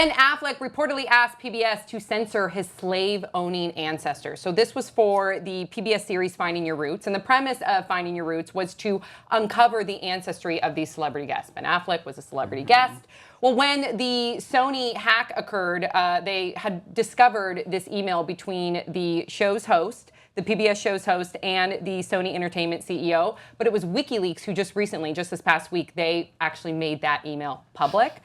Ben Affleck reportedly asked PBS to censor his slave-owning ancestors. So this was for the PBS series Finding Your Roots. And the premise of Finding Your Roots was to uncover the ancestry of these celebrity guests. Ben Affleck was a celebrity guest. Well, when the Sony hack occurred, they had discovered this email between the show's host, the PBS show's host, and the Sony Entertainment CEO. But it was WikiLeaks who just this past week, they actually made that email public.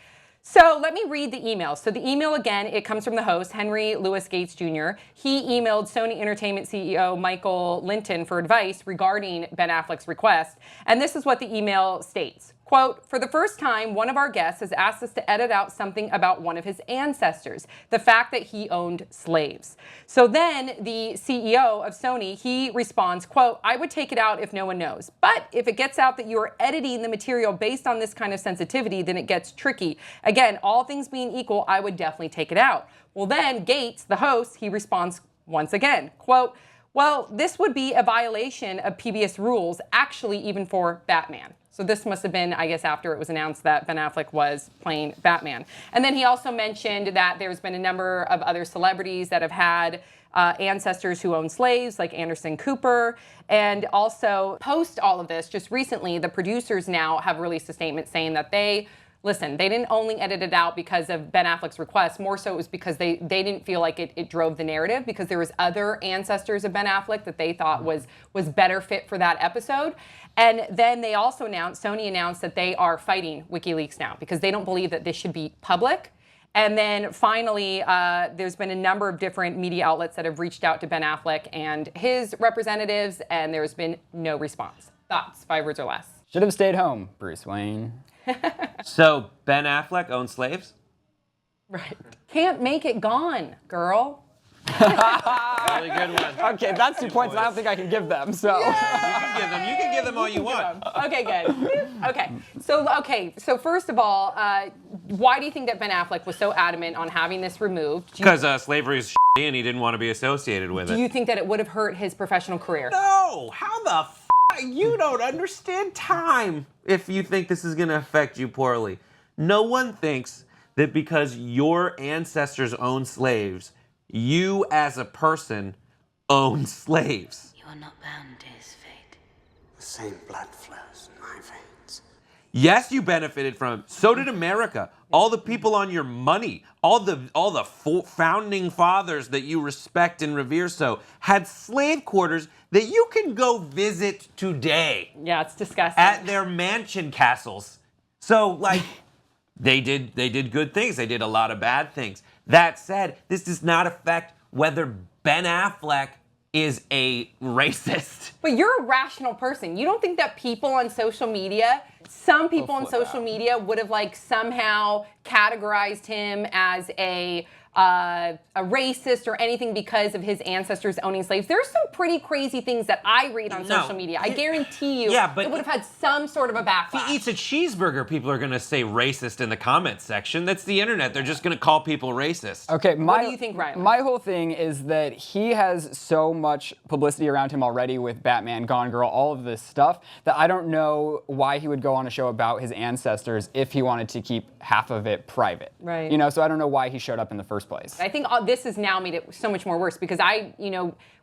So let me read the email. So the email, again, it comes from the host, Henry Louis Gates Jr. He emailed Sony Entertainment CEO Michael Linton for advice regarding Ben Affleck's request. And this is what the email states. Quote, for the first time, one of our guests has asked us to edit out something about one of his ancestors, the fact that he owned slaves. So then the CEO of Sony, he responds, quote, I would take it out if no one knows. But if it gets out that you are editing the material based on this kind of sensitivity, then it gets tricky. Again, all things being equal, I would definitely take it out. Well, then Gates, the host, he responds once again, quote, well, this would be a violation of PBS rules, actually even for Batman. So this must have been, I guess, after it was announced that Ben Affleck was playing Batman. And then he also mentioned that there's been a number of other celebrities that have had ancestors who own slaves, like Anderson Cooper. And also, post all of this, just recently, the producers now have released a statement saying that they didn't only edit it out because of Ben Affleck's request. More so it was because they didn't feel like it drove the narrative, because there was other ancestors of Ben Affleck that they thought was better fit for that episode. And then they also Sony announced that they are fighting WikiLeaks now because they don't believe that this should be public. And then finally, there's been a number of different media outlets that have reached out to Ben Affleck and his representatives, and there's been no response. Thoughts, 5 words or less. Should have stayed home, Bruce Wayne. So Ben Affleck owns slaves? Right. Can't make it gone, girl. Really good one. Okay, that's 2 points, and I don't think I can give them, so. Yeah. You can give them all you want. Okay, good. So first of all, why do you think that Ben Affleck was so adamant on having this removed? Because slavery is shitty and he didn't want to be associated with it. Do you think that it would have hurt his professional career? No! How the you don't understand time if you think this is going to affect you poorly. No one thinks that because your ancestors own slaves, you as a person own slaves. You are not bound to his fate. The same blood flows in my veins. Yes, you benefited from it. So did America. All the people on your money, all the founding fathers that you respect and revere so had slave quarters that you can go visit today. Yeah, it's disgusting. At their mansion castles. So, like, they did good things. They did a lot of bad things. That said, this does not affect whether Ben Affleck is a racist. But you're a rational person. You don't think that people on social media, some people on social media would have somehow categorized him as a racist or anything because of his ancestors owning slaves? There's some pretty crazy things that I read on social media. I guarantee you it would have had some sort of a backlash. If he eats a cheeseburger, people are going to say racist in the comments section. That's the internet. They're just going to call people racist. Okay, what do you think, Ryland? My whole thing is that he has so much publicity around him already with Batman, Gone Girl, all of this stuff, that I don't know why he would go on a show about his ancestors if he wanted to keep half of it private. Right. So I don't know why he showed up in the first place. I think this has now made it so much more worse because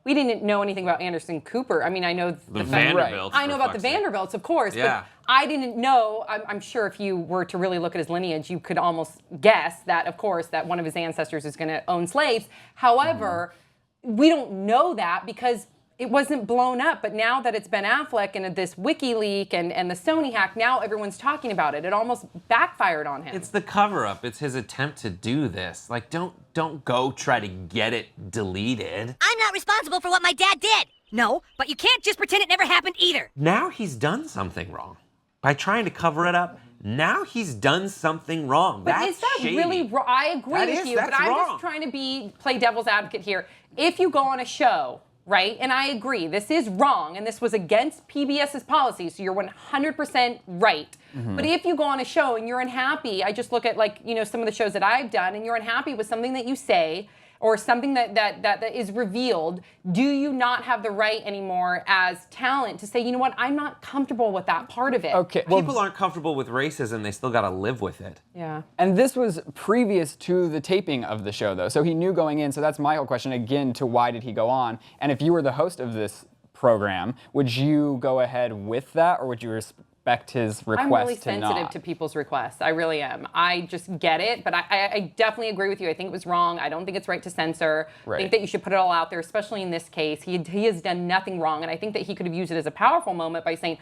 we didn't know anything about Anderson Cooper. I mean, I know the Vanderbilts. I know about the Vanderbilts, of course, but I didn't know. I'm sure if you were to really look at his lineage, you could almost guess that, of course, that one of his ancestors is going to own slaves. However, we don't know that because it wasn't blown up. But now that it's Ben Affleck and this WikiLeak and the Sony hack, now everyone's talking about it. It almost backfired on him. It's the cover-up. It's his attempt to do this. Like, don't go try to get it deleted. I'm not responsible for what my dad did. No, but you can't just pretend it never happened either. Now he's done something wrong. By trying to cover it up, now he's done something wrong. But that's is that shady. really wrong? I agree with you, but I'm just trying to play devil's advocate here. If you go on a show, right, and I agree, this is wrong, and this was against PBS's policy, so you're 100% right. But if you go on a show and you're unhappy, I just look at some of the shows that I've done, and you're unhappy with something that you say, or something that is revealed, do you not have the right anymore as talent to say, you know what, I'm not comfortable with that part of it? Okay, well, People aren't comfortable with racism, they still gotta live with it. Yeah. and this was previous to the taping of the show, though, so he knew going in. So that's my whole question again to why did he go on? And if you were the host of this program, would you go ahead with that, or would you respect his request I'm really to sensitive not? to people's requests. I really am. I just get it, but I definitely agree with you. I think it was wrong. I don't think it's right to censor. Right. I think that you should put it all out there, especially in this case. He has done nothing wrong, and I think that he could have used it as a powerful moment by saying,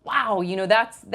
wow, you know, that's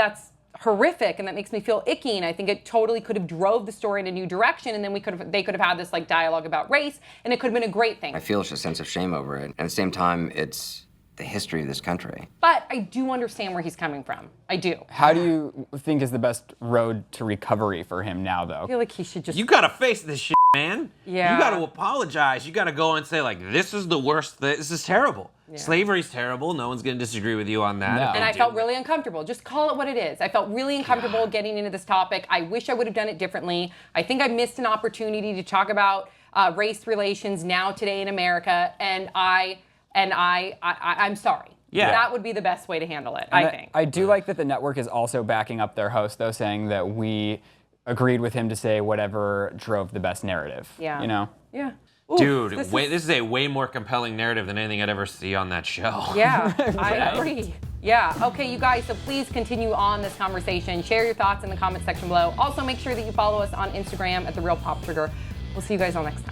horrific, and that makes me feel icky. And I think it totally could have drove the story in a new direction, and then they could have had this like dialogue about race, and it could have been a great thing. I feel a sense of shame over it. And at the same time, it's the history of this country. But I do understand where he's coming from. I do. How do you think is the best road to recovery for him now, though? I feel like he should just. You gotta face this shit, man. Yeah. You gotta apologize. You gotta go and say, like, this is the worst, this is terrible. Yeah. Slavery's terrible. No one's gonna disagree with you on that. No. if they And I do. felt really uncomfortable. Just call it what it is. I felt really uncomfortable getting into this topic. I wish I would have done it differently. I think I missed an opportunity to talk about race relations now today in America, and I'm sorry. Yeah. That would be the best way to handle it, I think. I do like that the network is also backing up their host, though, saying that we agreed with him to say whatever drove the best narrative. Yeah. You know? Yeah. Oof, Dude, this this is a way more compelling narrative than anything I'd ever see on that show. Yeah, I agree. Yeah, okay, you guys, so please continue on this conversation. Share your thoughts in the comment section below. Also, make sure that you follow us on Instagram at The Real Pop Trigger. We'll see you guys all next time.